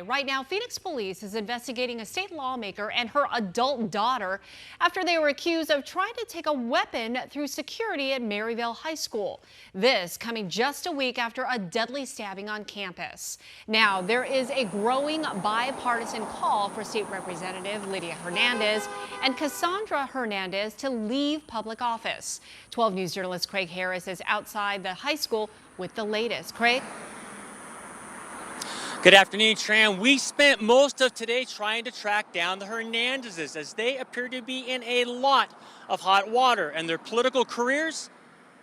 Right now, Phoenix police is investigating a state lawmaker and her adult daughter after they were accused of trying to take a weapon through security at Maryvale High School. This coming just a week after a deadly stabbing on campus. Now, there is a growing bipartisan call for State Representative Lydia Hernandez and Cassandra Hernandez to leave public office. 12 News journalist Craig Harris is outside the high school with the latest. Craig? Good afternoon, Tran. We spent most of today trying to track down the Hernandezes as they appear to be in a lot of hot water and their political careers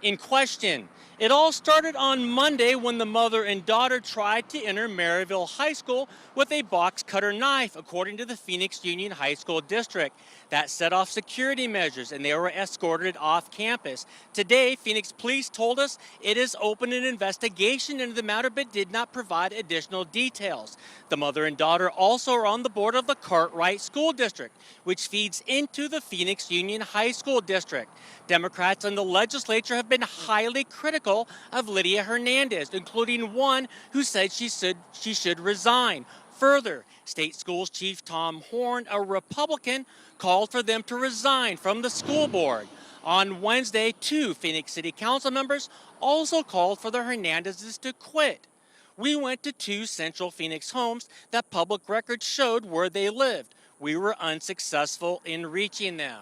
in question. It all started on Monday when the mother and daughter tried to enter Maryvale High School with a box cutter knife, according to the Phoenix Union High School District. That set off security measures and they were escorted off campus. Today, Phoenix police told us it has opened an investigation into the matter but did not provide additional details. The mother and daughter also are on the board of the Cartwright School District, which feeds into the Phoenix Union High School District. Democrats in the legislature have been highly critical of Lydia Hernandez, including one who said she should resign. Further, State Schools Chief Tom Horn, a Republican, called for them to resign from the school board. On Wednesday, 2 Phoenix City Council members also called for the Hernandezes to quit. We went to 2 Central Phoenix homes that public records showed where they lived. We were unsuccessful in reaching them.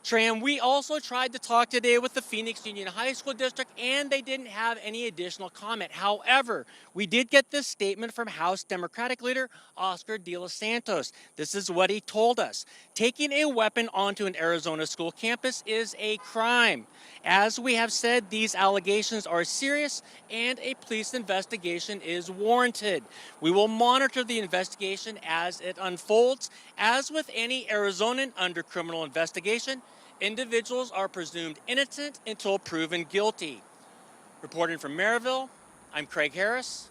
Tran, we also tried to talk today with the Phoenix Union High School District, and they didn't have any additional comment. However, we did get this statement from House Democratic leader Oscar De Los Santos. This is what he told us. Taking a weapon onto an Arizona school campus is a crime. As we have said, these allegations are serious and a police investigation is warranted. We will monitor the investigation as it unfolds. As with any Arizonan under criminal investigation, individuals are presumed innocent until proven guilty. Reporting from Maryvale, I'm Craig Harris,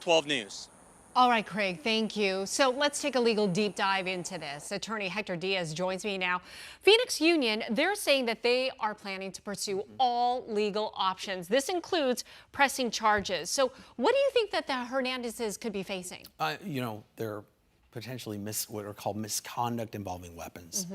12 News. All right, Craig, thank you. So let's take a legal deep dive into this. Attorney Hector Diaz joins me now. Phoenix Union, they're saying that they are planning to pursue all legal options. This includes pressing charges. So what do you think that the Hernandezes could be facing? They're potentially what are called misconduct involving weapons.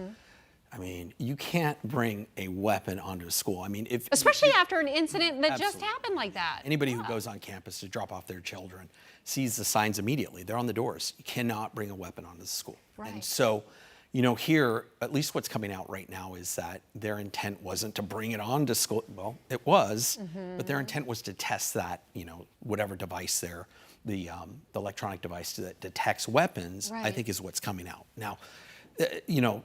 I mean, you can't bring a weapon onto a school. I mean, especially after an incident that Absolutely. just happened like that. Anybody who goes on campus to drop off their children sees the signs immediately. They're on the doors. You cannot bring a weapon onto the school. Right. And so, here, at least what's coming out right now is that their intent wasn't to bring it onto school. Well, it was, but their intent was to test that, whatever device the electronic device that detects weapons, Right. I think is what's coming out. Now,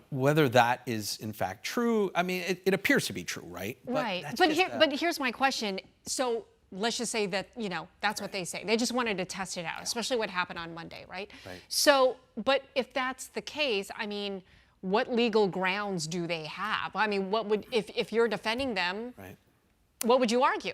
whether that is in fact true, I mean, it appears to be true, right? Right. But here's my question. So let's just say that, that's what they say. They just wanted to test it out, especially what happened on Monday, right? Right. So, but if that's the case, I mean, what legal grounds do they have? I mean, if you're defending them, right. What would you argue?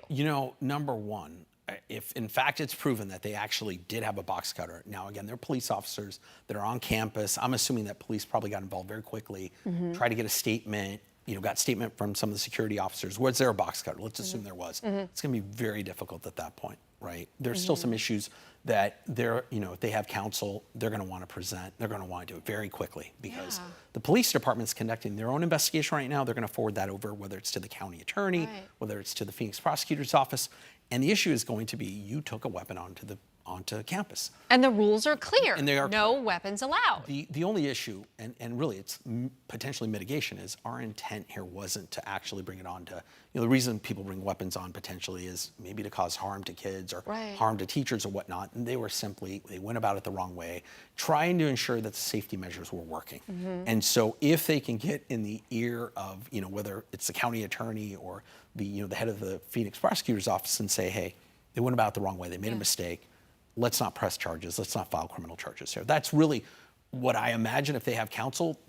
Number one, if in fact it's proven that they actually did have a box cutter. Now, again, they're police officers that are on campus. I'm assuming that police probably got involved very quickly, tried to get a statement, got statement from some of the security officers. Was there a box cutter? Let's assume there was. It's going to be very difficult at that point, right? There's still some issues that if they have counsel, they're going to want to present. They're going to want to do it very quickly because the police department's conducting their own investigation right now. They're going to forward that over, whether it's to the county attorney, whether it's to the Phoenix prosecutor's office. And the issue is going to be you took a weapon onto campus. And the rules are clear. And they are no weapons allowed. The only issue, and really it's potentially mitigation, is our intent here wasn't to actually bring it on to, the reason people bring weapons on potentially is maybe to cause harm to kids or harm to teachers or whatnot. And they went about it the wrong way, trying to ensure that the safety measures were working. And so if they can get in the ear of, whether it's the county attorney or the head of the Phoenix prosecutor's office and say, hey, they went about it the wrong way, they made a mistake. Let's not press charges. Let's not file criminal charges here. That's really what I imagine if they have counsel,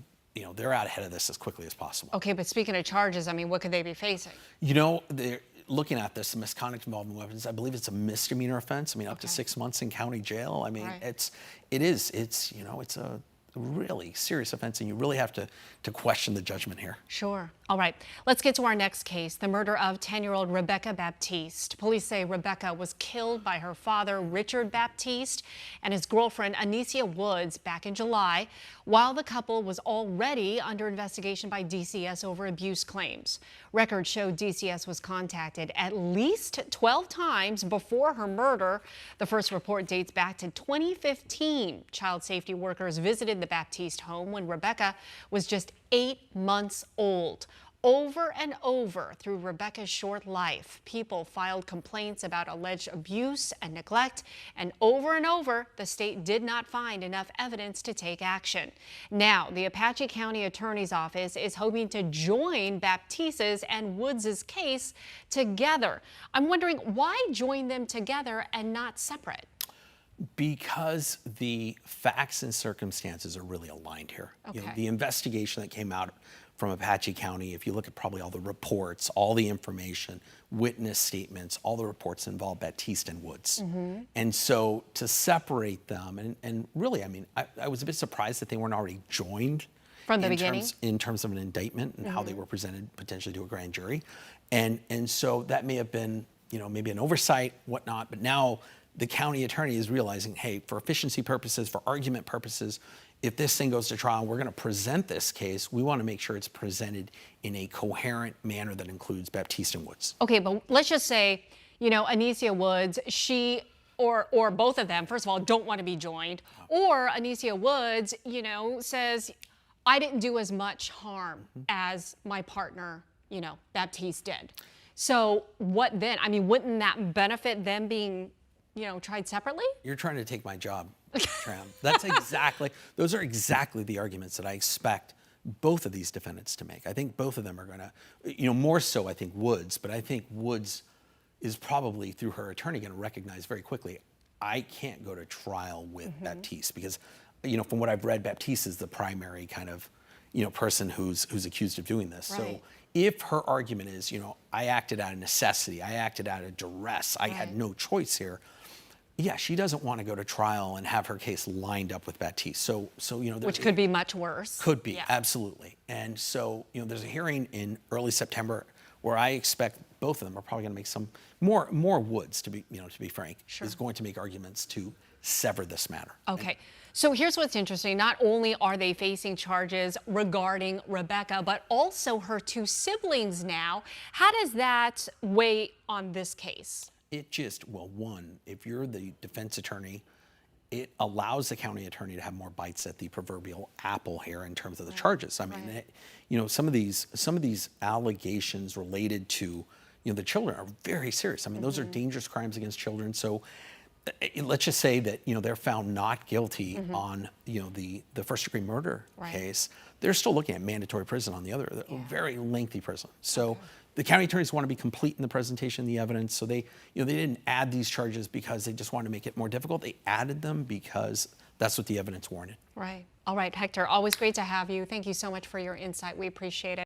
they're out ahead of this as quickly as possible. Okay, but speaking of charges, I mean, what could they be facing? They're looking at this, misconduct involving weapons. I believe it's a misdemeanor offense. I mean, up to 6 months in county jail. I mean, it's a really serious offense, and you really have to question the judgment here. Sure. All right, let's get to our next case, the murder of 10-year-old Rebecca Baptiste. Police say Rebecca was killed by her father, Richard Baptiste, and his girlfriend, Anicia Woods, back in July, while the couple was already under investigation by DCS over abuse claims. Records show DCS was contacted at least 12 times before her murder. The first report dates back to 2015. Child safety workers visited the Baptiste home when Rebecca was just 8 months old. Over and over through Rebecca's short life, people filed complaints about alleged abuse and neglect, and over, the state did not find enough evidence to take action. Now, the Apache County Attorney's Office is hoping to join Baptiste's and Woods' case together. I'm wondering, why join them together and not separate? Because the facts and circumstances are really aligned here. Okay. The investigation that came out from Apache County, if you look at probably all the reports, all the information, witness statements, all the reports involve Baptiste and Woods. And so to separate them, and really, I mean, I was a bit surprised that they weren't already joined from the beginning in terms of an indictment and how they were presented potentially to a grand jury. And so that may have been, maybe an oversight, whatnot, but now the county attorney is realizing, hey, for efficiency purposes, for argument purposes, if this thing goes to trial, we're going to present this case. We want to make sure it's presented in a coherent manner that includes Baptiste and Woods. Okay, but let's just say, Anicia Woods, she or both of them, first of all, don't want to be joined, or Anicia Woods, says, I didn't do as much harm as my partner, Baptiste did. So what then? I mean, wouldn't that benefit them being tried separately? You're trying to take my job, Tram. Those are exactly the arguments that I expect both of these defendants to make. I think both of them are going to, more so I think Woods, but I think Woods is probably through her attorney going to recognize very quickly, I can't go to trial with Baptiste because, from what I've read, Baptiste is the primary kind of, person who's accused of doing this. Right. So if her argument is, I acted out of necessity, I acted out of duress, I had no choice here. Yeah, she doesn't want to go to trial and have her case lined up with Baptiste. So which could be much worse. Could be, absolutely. And so, there's a hearing in early September where I expect both of them are probably going to make some more Woods, to be frank, is going to make arguments to sever this matter. Okay. So here's what's interesting. Not only are they facing charges regarding Rebecca, but also her two siblings now. How does that weigh on this case? It just, one, if you're the defense attorney, it allows the county attorney to have more bites at the proverbial apple here in terms of the charges. I mean, some of these allegations related to, the children are very serious. I mean, those are dangerous crimes against children. So let's just say that, they're found not guilty on, the first degree murder case. They're still looking at mandatory prison on the other, very lengthy prison. So the county attorneys want to be complete in the presentation of the evidence. So they, they didn't add these charges because they just wanted to make it more difficult. They added them because that's what the evidence warranted. Right. All right, Hector, always great to have you. Thank you so much for your insight. We appreciate it.